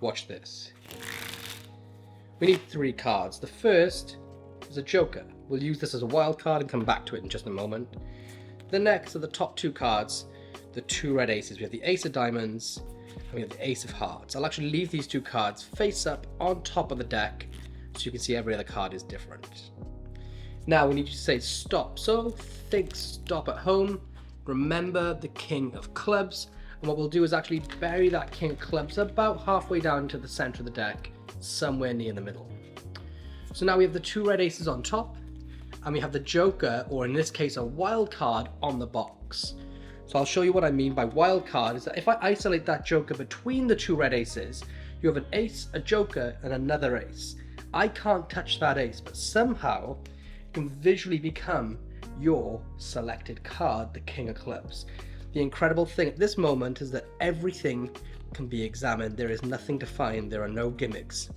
Watch this. We need 3 cards. The first is a joker. We'll use this as a wild card and come back to it in just a moment. The next are the top 2 cards, the 2 red aces. We have the ace of diamonds and we have the ace of hearts. I'll actually leave these 2 cards face up on top of the deck so you can see every other card is different. Now we need you to say stop. So think stop at home. Remember the king of clubs. And what we'll do is actually bury that king of clubs about halfway down to the center of the deck, somewhere near the middle. So now we have the 2 red aces on top, and we have the joker, or in this case a wild card, on the box. So I'll show you what I mean by wild card, is that if I isolate that joker between the 2 red aces, you have an ace, a joker, and another ace. I can't touch that ace, but somehow it can visually become your selected card, the king of clubs. The incredible thing at this moment is that everything can be examined. There is nothing to find. There are no gimmicks.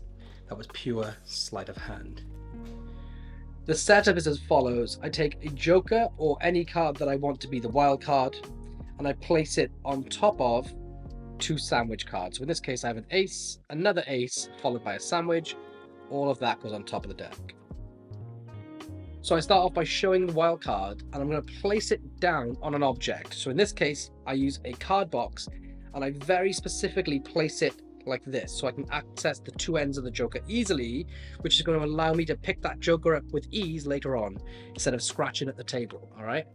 That was pure sleight of hand. The setup is as follows. I take a joker or any card that I want to be the wild card, and I place it on top of 2 sandwich cards. So in this case I have an ace, another ace, followed by a sandwich. All of that goes on top of the deck. So I start off by showing the wild card, and I'm going to place it down on an object. So in this case, I use a card box, and I very specifically place it like this, so I can access the 2 ends of the joker easily, which is going to allow me to pick that joker up with ease later on, instead of scratching at the table, all right?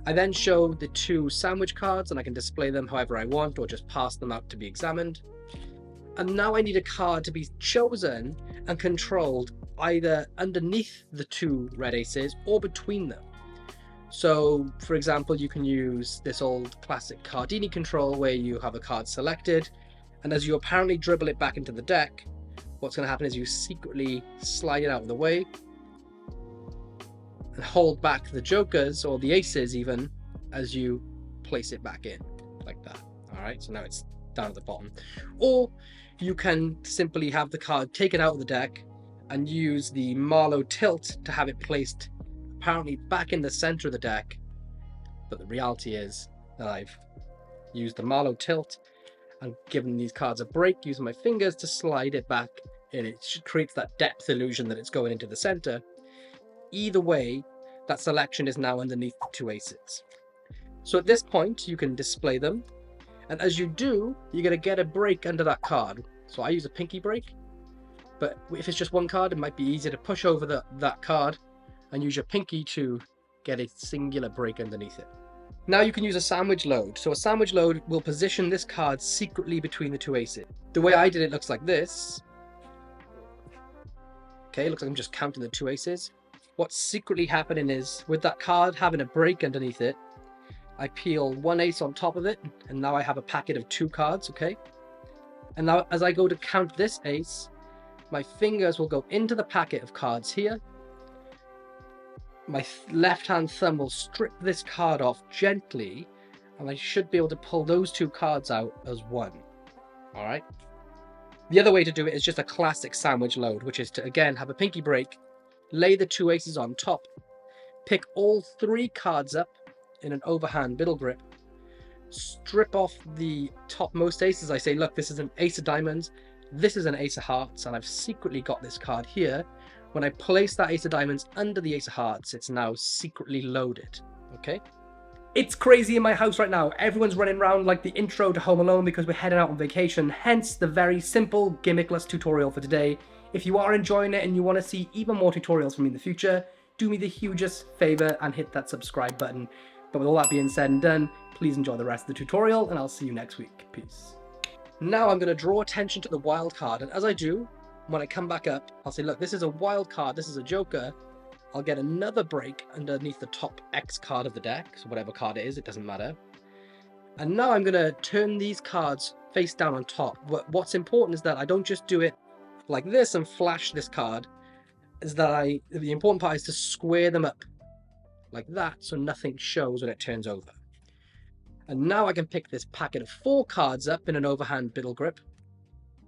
I then show the 2 sandwich cards, and I can display them however I want, or just pass them out to be examined. And now I need a card to be chosen and controlled either underneath the 2 red aces or between them. So for example, you can use this old classic Cardini control where you have a card selected, and as you apparently dribble it back into the deck, what's going to happen is you secretly slide it out of the way and hold back the jokers, or the aces even, as you place it back in like that. All right, so now it's down at the bottom. Or you can simply have the card taken out of the deck and use the Marlowe tilt to have it placed apparently back in the center of the deck. But the reality is that I've used the Marlowe tilt and given these cards a break using my fingers to slide it back, and it creates that depth illusion that it's going into the center. Either way, that selection is now underneath the 2 aces. So at this point, you can display them, and as you do, you're going to get a break under that card. So I use a pinky break, but if it's just 1 card, it might be easier to push over that card and use your pinky to get a singular break underneath it. Now you can use a sandwich load. So a sandwich load will position this card secretly between the 2 aces. The way I did it looks like this. Okay, looks like I'm just counting the 2 aces. What's secretly happening is, with that card having a break underneath it, I peel 1 ace on top of it, and now I have a packet of 2 cards, okay? And now as I go to count this ace, my fingers will go into the packet of cards here. My left-hand thumb will strip this card off gently, and I should be able to pull those 2 cards out as 1. All right? The other way to do it is just a classic sandwich load, which is to, again, have a pinky break, lay the 2 aces on top, pick all 3 cards up in an overhand middle grip, strip off the topmost aces. I say, look, this is an ace of diamonds, this is an ace of hearts, and I've secretly got this card here. When I place that ace of diamonds under the ace of hearts, it's now secretly loaded, okay? It's crazy in my house right now. Everyone's running around like the intro to Home Alone because we're heading out on vacation, hence the very simple gimmickless tutorial for today. If you are enjoying it and you want to see even more tutorials from me in the future, do me the hugest favor and hit that subscribe button. But with all that being said and done, please enjoy the rest of the tutorial, and I'll see you next week. Peace. Now I'm going to draw attention to the wild card, and as I do, when I come back up, I'll say, look, this is a wild card, this is a joker. I'll get another break underneath the top X card of the deck, so whatever card it is, it doesn't matter. And now I'm going to turn these cards face down on top. What's important is that I don't just do it like this and flash this card, is that the important part is to square them up like that so nothing shows when it turns over. And now I can pick this packet of 4 cards up in an overhand middle grip.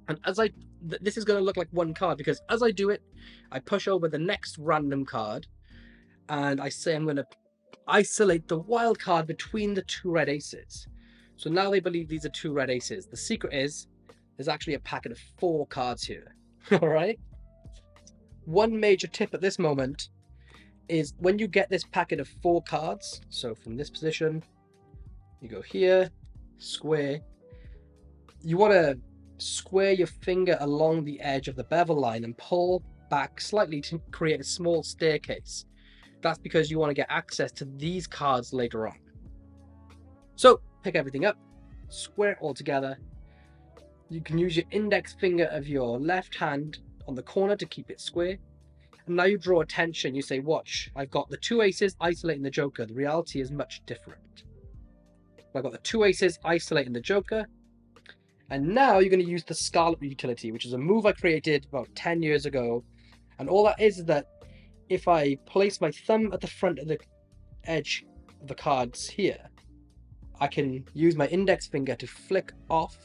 And as this is going to look like 1 card, because as I do it, I push over the next random card, and I say I'm going to isolate the wild card between the 2 red aces. So now they believe these are 2 red aces. The secret is there's actually a packet of 4 cards here. All right. One major tip at this moment is when you get this packet of 4 cards, so from this position, you go here, square, you want to square your finger along the edge of the bevel line and pull back slightly to create a small staircase. That's because you want to get access to these cards later on. So pick everything up, square it all together. You can use your index finger of your left hand on the corner to keep it square. And now you draw attention, you say, watch, I've got the 2 aces isolating the joker. The reality is much different. I've got the 2 aces isolating the joker. And now you're going to use the Scarlet utility, which is a move I created about 10 years ago. And all that is that if I place my thumb at the front of the edge of the cards here, I can use my index finger to flick off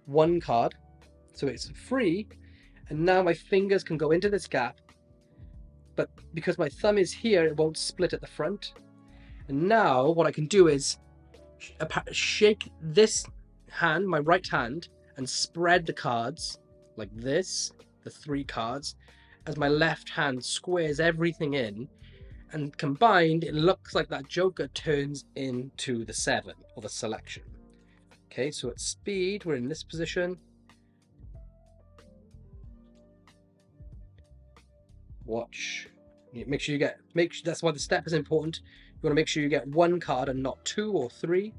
one card, so it's free, and now my fingers can go into this gap, but because my thumb is here, it won't split at the front. And now what I can do is shake this hand, my right hand, and spread the cards like this, the 3 cards, as my left hand squares everything in, and combined it looks like that joker turns into the 7 or the selection. Okay, so at speed we're in this position. Watch. Make sure you get, that's why the step is important. You want to make sure you get 1 card and not 2 or 3.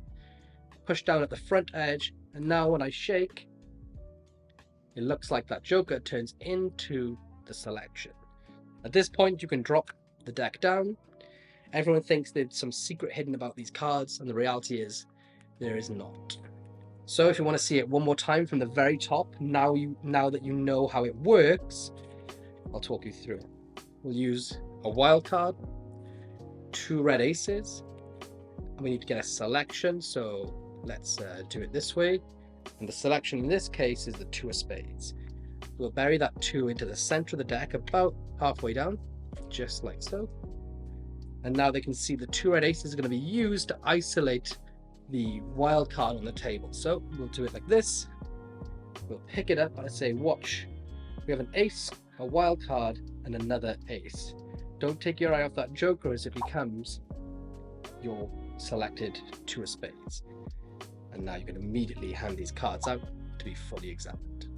Push down at the front edge, and now when I shake, it looks like that joker turns into the selection. At this point you can drop the deck down. Everyone thinks there's some secret hidden about these cards, and the reality is there is not. So if you want to see it one more time from the very top, now that you know how it works, I'll talk you through it. We'll use a wild card, 2 red aces, and we need to get a selection, so let's do it this way. And the selection in this case is the 2 of spades. We'll bury that 2 into the center of the deck about halfway down, just like so. And now they can see the 2 red aces are going to be used to isolate the wild card on the table. So we'll do it like this. We'll pick it up and say, watch, we have an ace, a wild card, and another ace. Don't take your eye off that joker as it becomes your selected 2 of spades. And now you can immediately hand these cards out to be fully examined.